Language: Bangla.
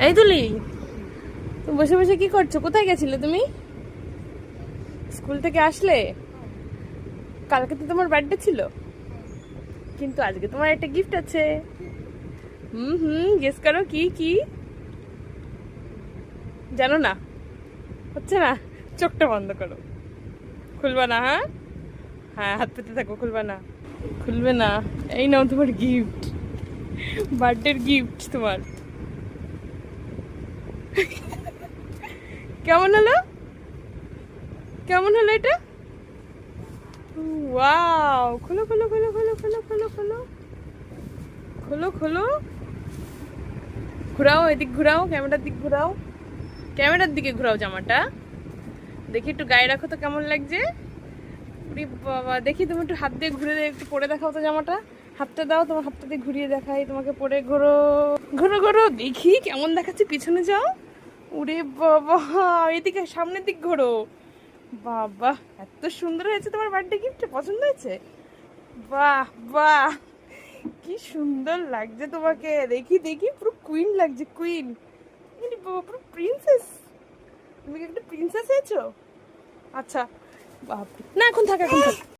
এই তুলি, তুমি বসে বসে কি করছো? কোথায় গেছিলে তুমি? স্কুল থেকে আসলে? কালকে তো তোমার বার্থডে ছিল, কিন্তু আজকে তোমার একটা গিফট আছে। গেস করো কি কি। জানো না? হচ্ছে না? চোখটা বন্ধ করো, খুলবা না। হ্যাঁ হ্যাঁ, হাত পেতে থাকো, খুলবা না। খুলবে না? এই নাও তোমার গিফট, বার্থডের গিফট তোমার। কেমন হলো? কেমন হলো এটা? ওয়াও, খোলো খোলো খোলো খোলো খোলো খোলো খোলো খোলো খোলো। ঘুরাও, এদিক ঘুরাও, ক্যামেরার দিক ঘুরাও, ক্যামেরার দিকে ঘুরাও জামাটা। দেখি একটু গায়ে রাখো তো, কেমন লাগছে? ওরে বাবা, দেখি তুমি একটু হাত দিয়ে ঘুরে একটু পরে দেখাও তো জামাটা। হাতটা দাও, তোমার হাতটা দিয়ে ঘুরিয়ে দেখাই তোমাকে পরে। ঘোরো ঘোরো ঘোরো, দেখি কেমন দেখাচ্ছে, পিছনে যাও। ওরে বাবা, এদিকে সামনের দিক ঘোরো। বাবা, এত সুন্দর হয়েছে তোমার বার্থডে গিফট, পছন্দ হয়েছে? বাহ বাহ, কি সুন্দর লাগছে তোমাকে। দেখি দেখি, পুরো কুইন লাগছে, কুইন। বাবা, পুরো প্রিন্সেস। তুমি কি একটা প্রিন্সেস হয়েছো? আচ্ছা, বাপ না, এখন থাক, এখন থাক।